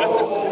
Sapen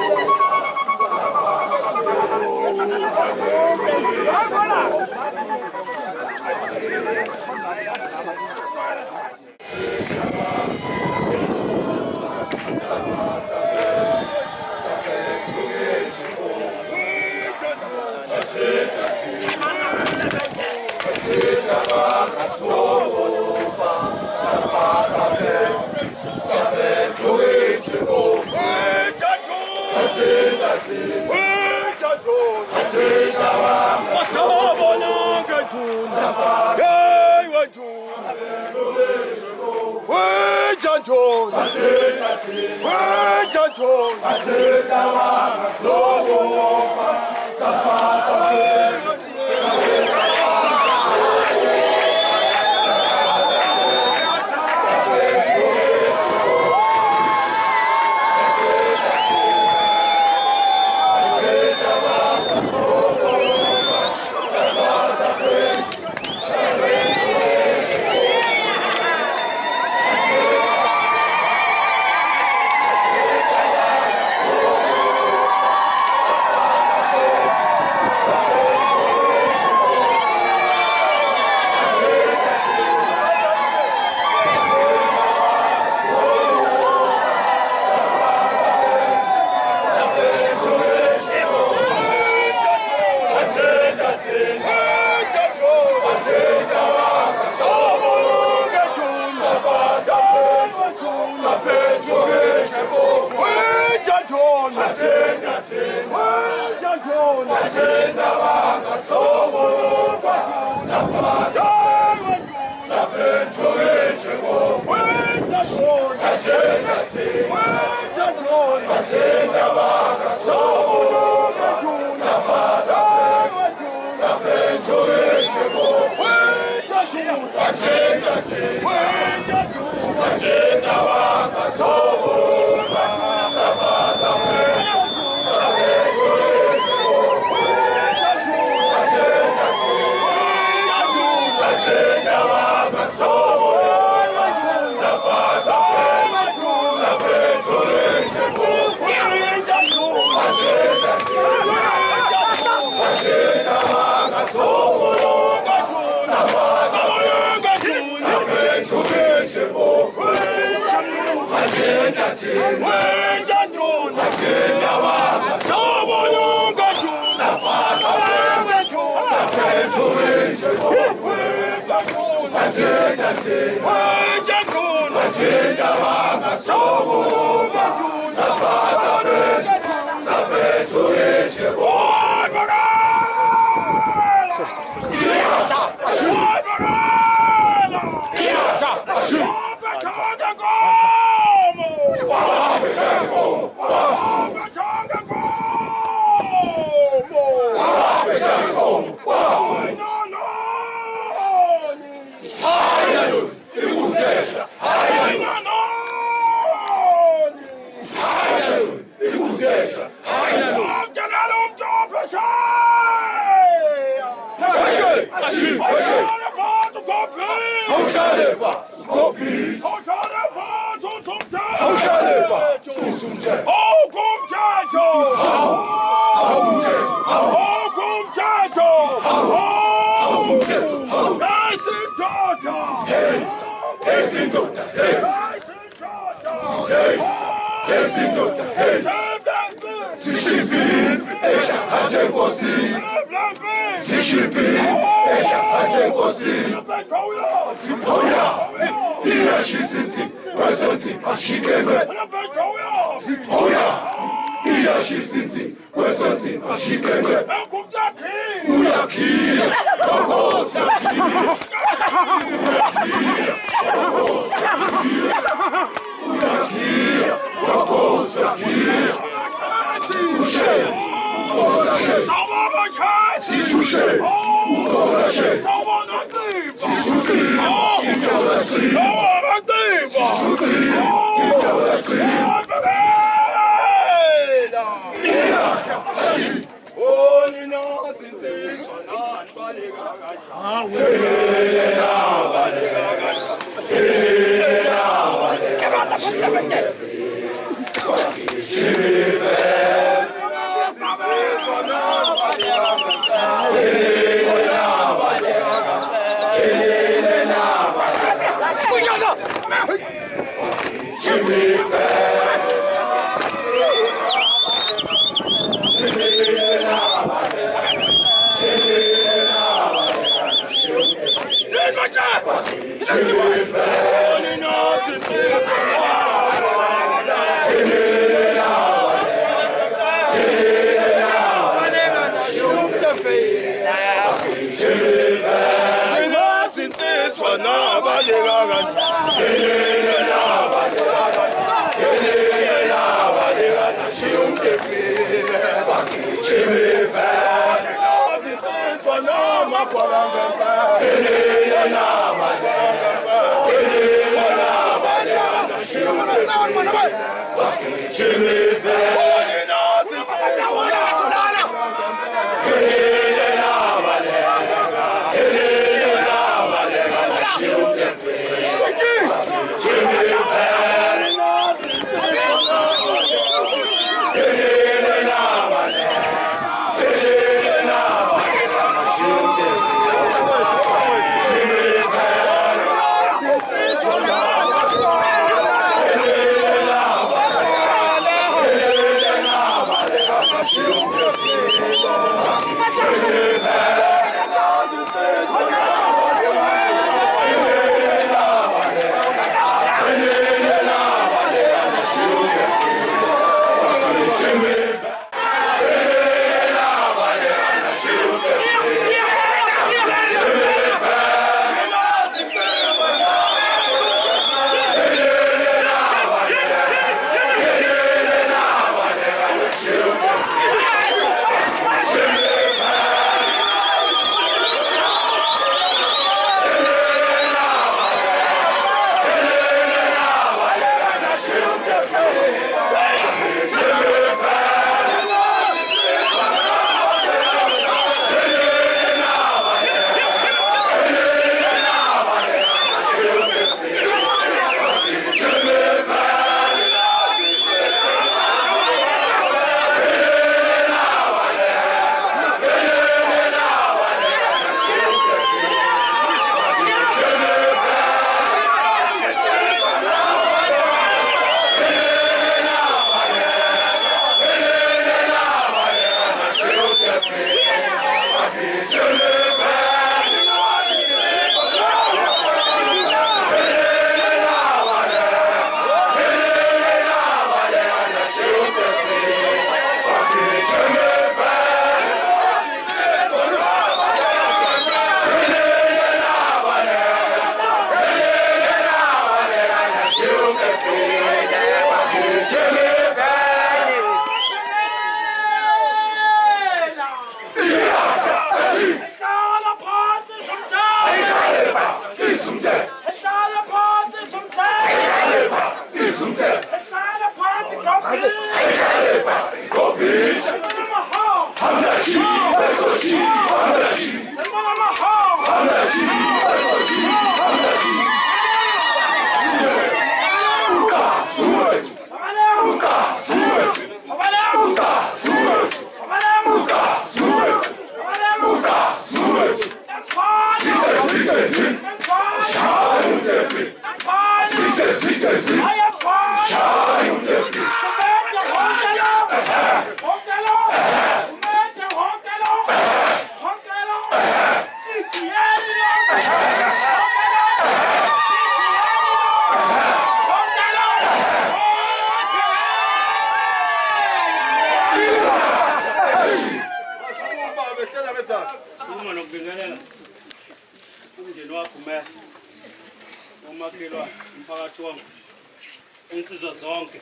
insizwa zonke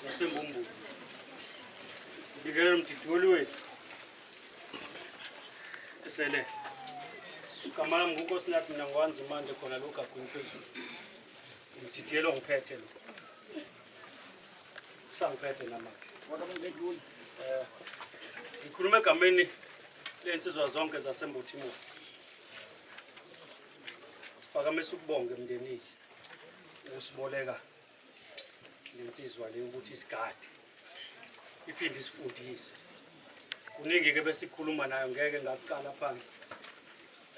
zasembumbu ngikele mthidoli wethu esele kamala ngoNkosi nathi mina ngwanza manje khona lokho agwini phezulu mthidiyelo ngiphethe lo sangiphethe namake ngikhuluma egameni lensizwa zonke zasembuthimo siphakamisa ukubonga emndenini usiboleka lensizwa le ukuthi isigade iphinde isifundise kuningi ke besikhuluma nayo ngeke ngaqala phansi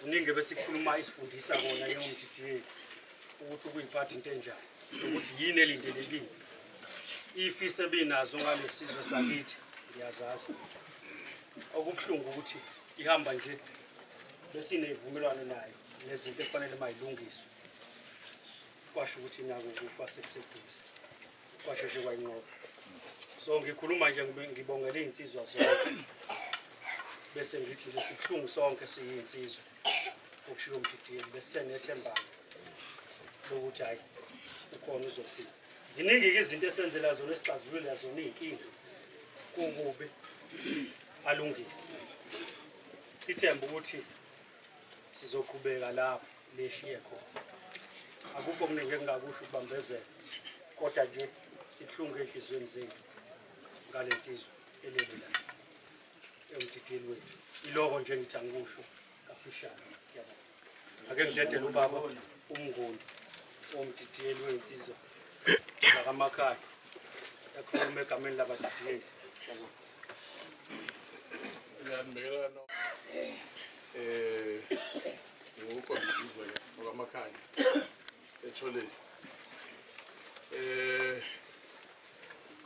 kuningi besikhuluma isifundisa kona yomdidiyeli ukuthi ukuyiphatha into enjani ukuthi yini elindelekile ifise binazo ngalesizwe sakithi ngiyazazi okubuhlungu ukuthi ihamba nje besinevumelwano nayo nezinto efanele mayilungiswe kwasho ukuthi nako kufa sekuseduze kwasho nje kwayinqoba so ngikhuluma nje ngibongela insizwa zonke bese ngithi lesibhlungu sonke siyinsizwa ukushiya umdidiyeli bese nethemba lokuthi hayi ukhona uzofika. Ziningi izinto esenzela zona esicazulule zona inkinga kukubi alungise. Sithemba ukuthi sizoqhubeka lapho leshiye khona. Akukho okuningi engingakusho ukubambezela. Kodwa nje sihlunge enhlizweni zethu ngalensizwe eleli la. Emdidiyeli wethu. Iloko nje ngithi angikusho kafishane. Ake ngidedele ubaba umnguni omdidiyeli wensizwa zakamakhaya. Yakhuluma egameni labadidiyeli. Ngiyambekela no ngokuzizwa ngamakhaya ethole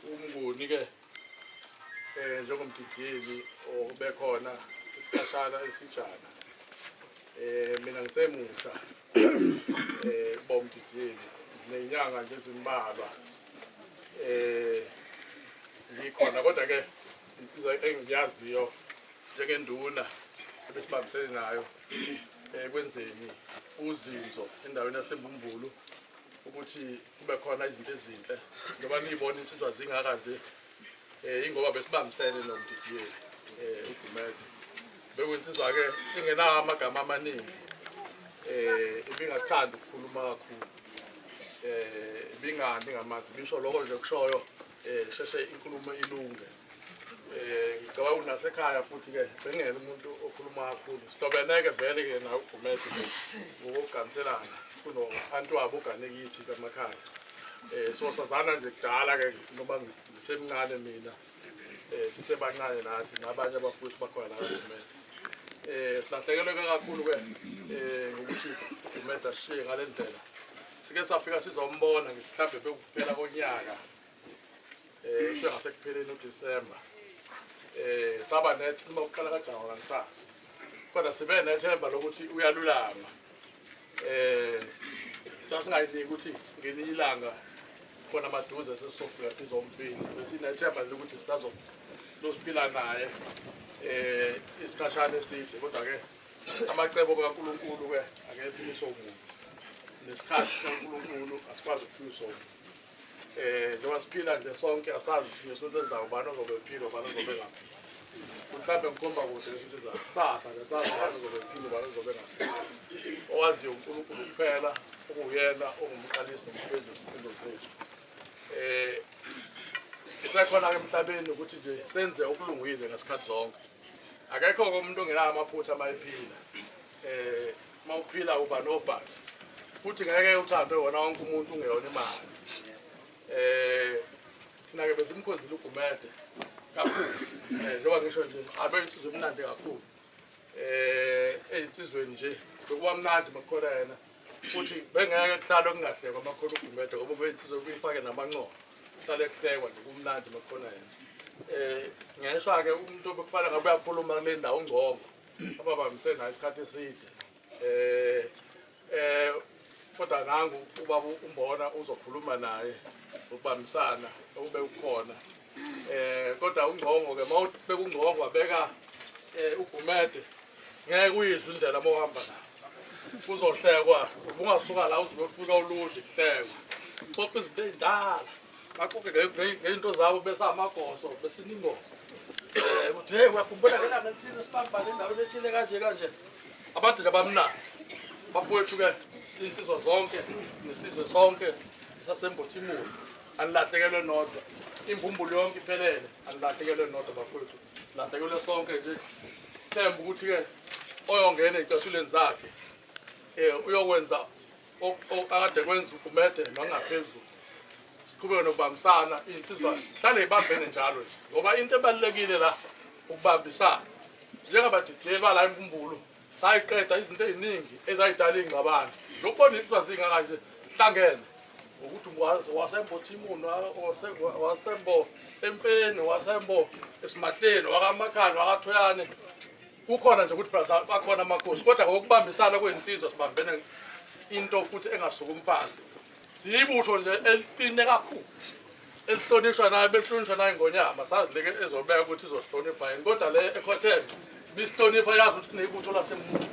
umnguni ke njengomdidiyeli obekhona isikhashana esijana mina ngisemusha bomdidiyeli nenyanga nje ezimbalwa ngikhona kodwa ke insizwa engiyaziyo njengenduna ebesibambisene nayo kwenzeni uzinzo endaweni yaseMbumbulu ukuthi kube khona izinto ezinhle ngoba niyibona insizwa zingaka nje ingoba besibambisene nomdidiyeli uGumede bekwinsizwa ke ingenawo amagama amaningi ibingathanda ukukhuluma kakhulu ibingani ngamazi bisho lokho nje kushoyo sheshe inkulumo ilunge ngicabanga unasekhaya futhi ke bengena umuntu okhuluma kakhulu sidobeneke vele ke na uGumede ngokuganselana kuno antu wabo ganekithi kamakhaya so sazana nje kudala ke ngoba ngisemncane mina sisebancane nathi nabanye abafuthi bakhona la uGumede silahlekelwe kakhulu ke ngokuthi uGumede ashiye ngale ndlela sike safika sizombona ngihlabhe bekuphela konyaka kusho ngasekupheleni uDisemba saba nethi uma uqala kaJawo kangisasa kodwa sibe nethemba lokuthi uyalulama sasingayiniki ukuthi ngelinye ilanga khona amaduze sesizofika sizomfini besinethemba lokuthi sisazophila naye isikhashana eside kodwa ke amacebo kaNkulunkulu ke akephiliso umuntu nesikhathi kaNkulunkulu asikwazi ukuphilisa umuntu njengoba siphila nje sonke asazi ukuthi ngesonto ezayo ubani ozobephila ubani ozobe ngaphili mhlawumbe ngikhomba kude ukuthi kusasa nje sazi ubani ozobephila ubani ozobe ngaphili owaziyo uNkulunkulu kuphela okuyena ongumqalisi nomphezi wezimpilo zethu sisekhona ke emhlabeni ukuthi nje senze okulungile ngasikhathi zonke akekho umuntu ongenayo amaphutha amayiphila mawuphila uba nobhathi futhi ngeke uthande wona wonke umuntu ungeyona imali thina ke besimkhonzile uGumede kakhulu njengoba ngisho nje abe insizwe emnandi kakhulu einsizweni nje bekuba mnandi makhona yena futhi bengeke kuhlala okungahlekwa makhona uGumede ngoba bensizwe kuyifake namancono kuhlale kuhlekwa nje kumnandi makhona yena ngiyashwa ke umuntu obekufanele ngabe uyakhuluma kule ndawo ungcongo ababambisene naye isikhathi eside kodwa nangu ubaba umbona uzokhuluma naye ukubambisana ube ukhona kodwa ungcongo ke mawubeka ungcongo wabeka uGumede ngeke uyizwe indlela mohamba la kuzohlekwa ungasuka la uzofika ulundi kuhlekwa xoxa izinto ezindala baquke ngento zabo bese amagoso besiningo uthi hey uyakhumbula ke lana thina sibamba le ndawo ethile kanje abantu nje abamnandi bafowethu ke insizwa zonke nesizwe sonke sasembothimuli anilahlekelwe nodwa imbumbulu yonke iphelele anilahlekelwe nodwa bafowethu silahlekelwe sonke nje sithemba ukuthi ke oyongena ecasuleni zakhe uyokwenza akade kwenza uGumede mangaphezulu siqhubeke nokubambisana insizwa hlale ibambene njalo nje ngoba into ebalekile la ukubambisana njengabadidiyeli bala imbumbulu sayiqeda izinto eziningi ezayidala ingxabano lokubona insizwa zingaka nje sihlangene ukuthi wasembothimuni wasembo empeni wasembo esimahleni wakamakhaya wakathoyane kukhona nje ukuthi bakhona amakhosi kodwa ngokubambisana kwensizwa sibambene into futhi engasuka umphasi siyibutho nje eliqine kakhulu elihlonishwa naye behlonishwa naye ngonyama sazi leke ezobeka ukuthi izohlonipha yena kodwa le ekhothen bisihlonipha yazi ukuthi kunebutho lasemuntu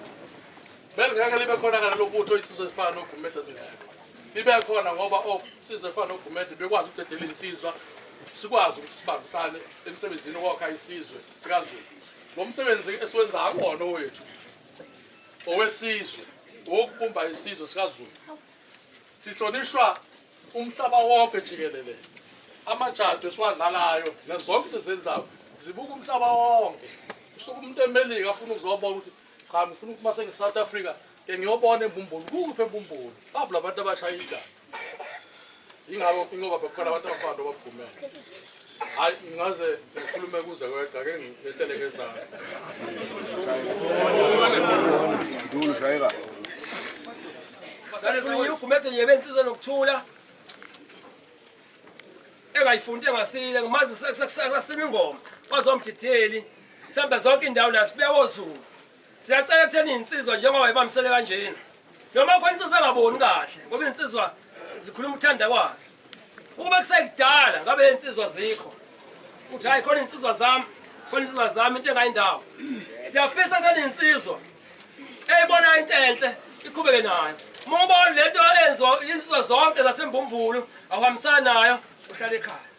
bengeke libe khona kana lobutho isizwe esifana noGumede zingekho libe khona ngoba osizwe efana noGumede bekwazi ukucedela insizwa sikwazi ukuthi sibambisane emsebenzini wokwakha isizwe sikaZulu. Lo msebenzi esiwenza akona owethu owesizwe wokubumba isizwe sikaZulu. Sihlonishwa umhlaba wonke jikelele. Amajadu esiwadlalayo nezonke izenzayo zibuka umhlaba wonke. Usuku umuntu eMelika afuna ukuzobona ukuthi cha ngifuna ukuthi mase ngeSouth Africa ke ngiyobona embumbulu kuphi embumbulu. Babo labantu abashaya ijazi. Ingoba bekhona abantu abafana nobaGumede. Hayi ngaze ngikhulume kuze kwedwa ke ngihleleke ezantsi. Ndulu shayela. Sale kuyiyo uGumede nje bensizwe nokuthula. Engayifundi engasile ngimazi sakusima ingoma. Bazomdideli. Sambe zonke indawo la sibuya woZulu. Siyacela kutheni insizwa njengoba ibamisele kanjena. Noma khona insizwa engaboni kahle ngoba insizwa zikhuluma ukuthanda kwazo. Ukuba kusayidala ngabe insizwa zikho. Uthi hayi khona insizwa zami into engayindawo. Siyafisa kutheni insizwa eyibona into enhle iqhubeke nayo. Uma ubona lento enziwa insizwa zonke zasembumbulu awuhambisana nayo uhlala ekhaya.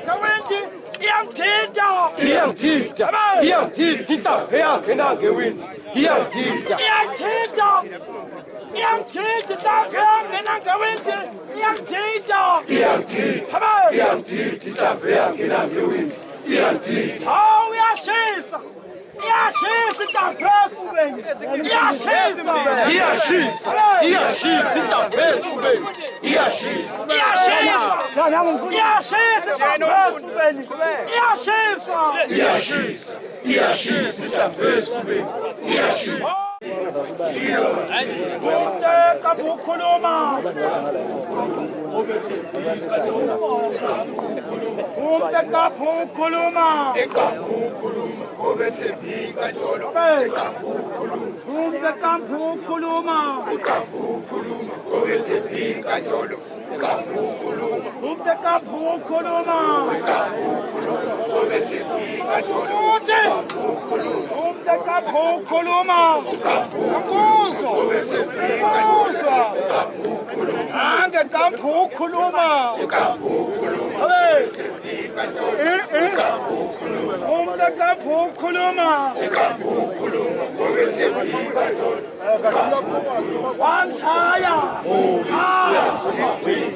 Kawinti, yang tita. Yang tita. Yang tita. Yang kena kawin. Yang tita. Yang tita. Yang tita. Yang kena kawinti. Yang tita. Yang tita. Yang tita. Yang kena kawin. Yang tita. Oh, yashisa. Yashisa da presu bem. Yashisa. Yashisa. Yashisa da presu bem. Yashisa. Yashisa. Yashisa da presu bem. Yashisa. Yashisa. Yashisa da presu bem. Yashisa. Umte kabukuluma. Umte kabukuluma. Umte kabukuluma. Umte kabukuluma. Umte kabukuluma. Kabuso. Kabuso. Ange kabukuluma. Umte kabukuluma. Wangshaya.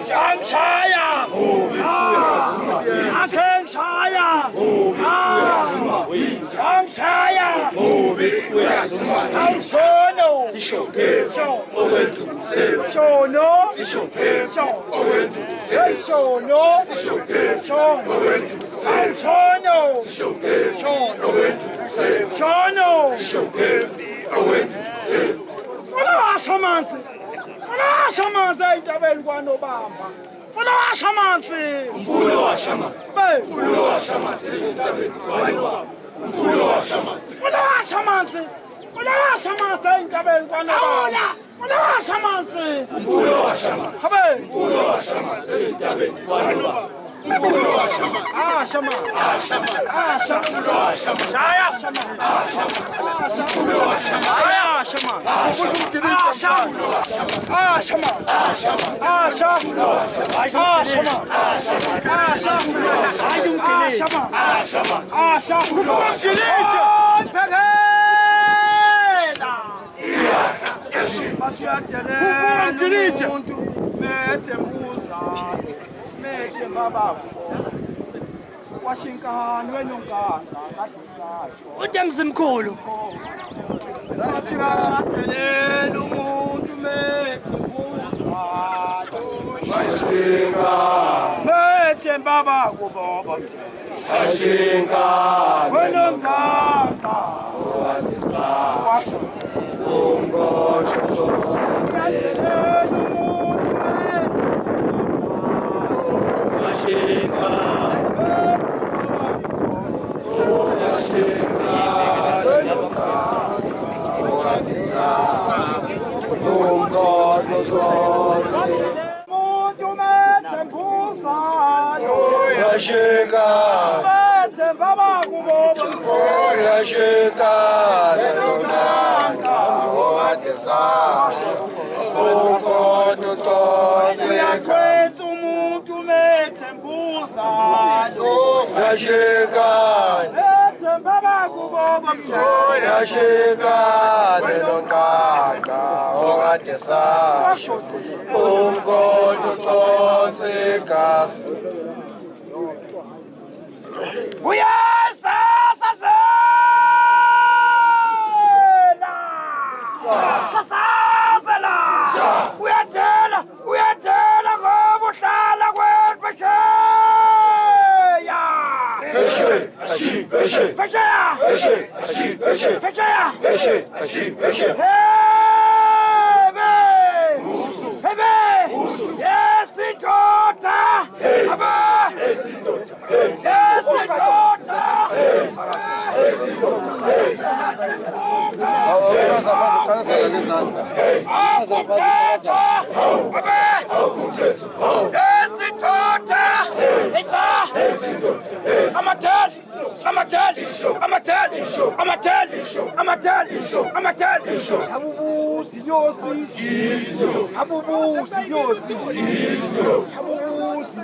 Wangshaya. Akenshaya. Wangshaya. Awushono. Shono. Shono. Shono. Shamansi. Shamansi ayidabela kwanobamba. Funa washamansi. Mfulo washamansi. Mfulo washamansi endabeni kwanobamba. Mfulo washamansi. Funa washamansi. Funa washamansi ayidabela kwanobamba. Funa washamansi. Mfulo washamansi. Habe. Mfulo washamansi endabeni kwanobamba. Mfulo washamansi. Shama. Shama. Shama. Mfulo washamansi. Jaya. Shama. Mfulo washamansi. Shama. Shama. Shama. Washington wenongana utemzimkhulu athirathelele umuntu methi mfuzalo Ashinga. methi baba kuboba Ashinga. wenongana athirathelele umuntu methi Ashinga.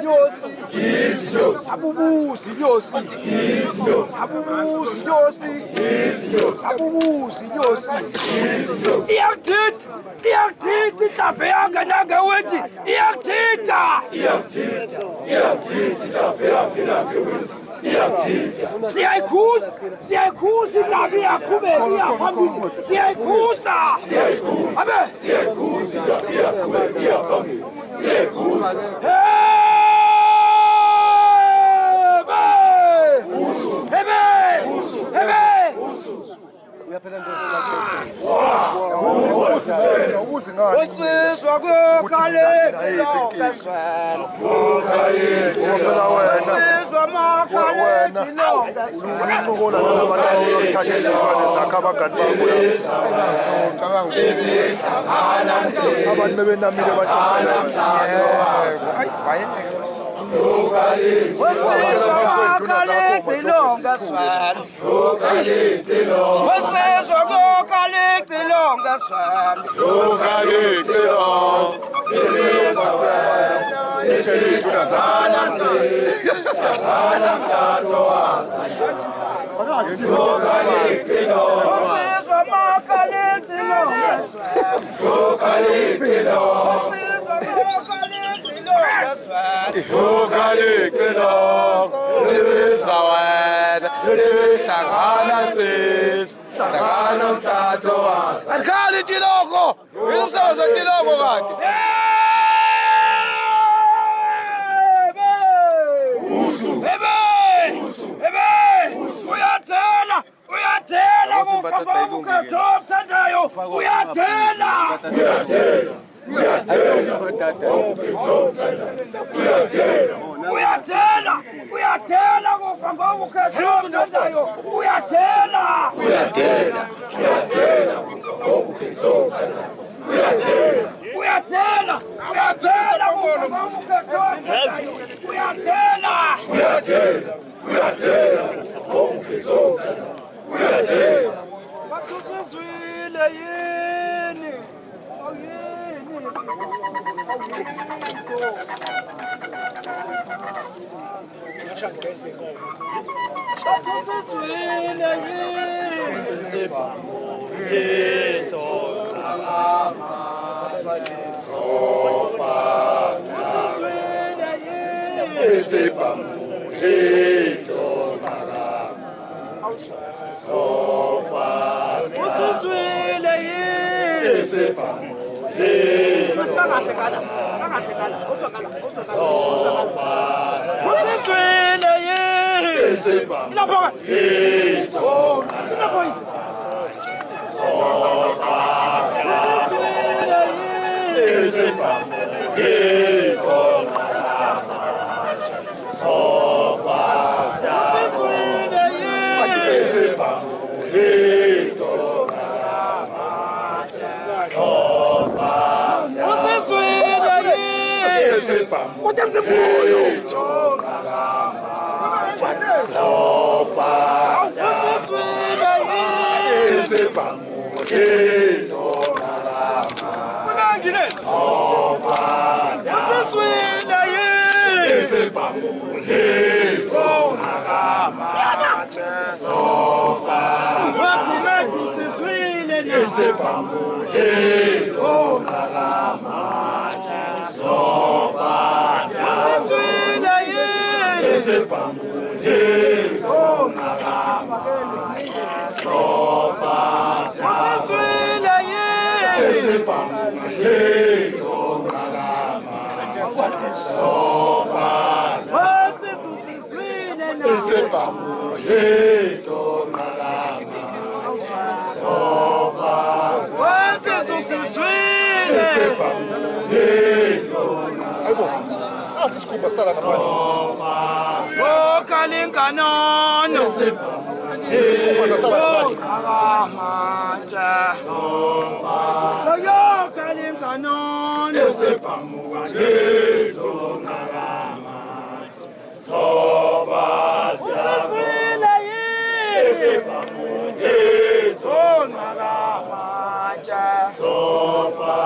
yosi abubusi yosi abubusi yosi abubusi yosi iyakuthinta indaba yakhe nangewethi iyakuthinta siyayikhuza indaba iyaqhubeka iyaphambili siyayikhuza abe Usizwa kokhalekile longeswela usizwa makhalekile ukunqokola nalabantu uthathe izilwane zakhe abangani bakho abantu bebenamile Sofa,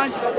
manje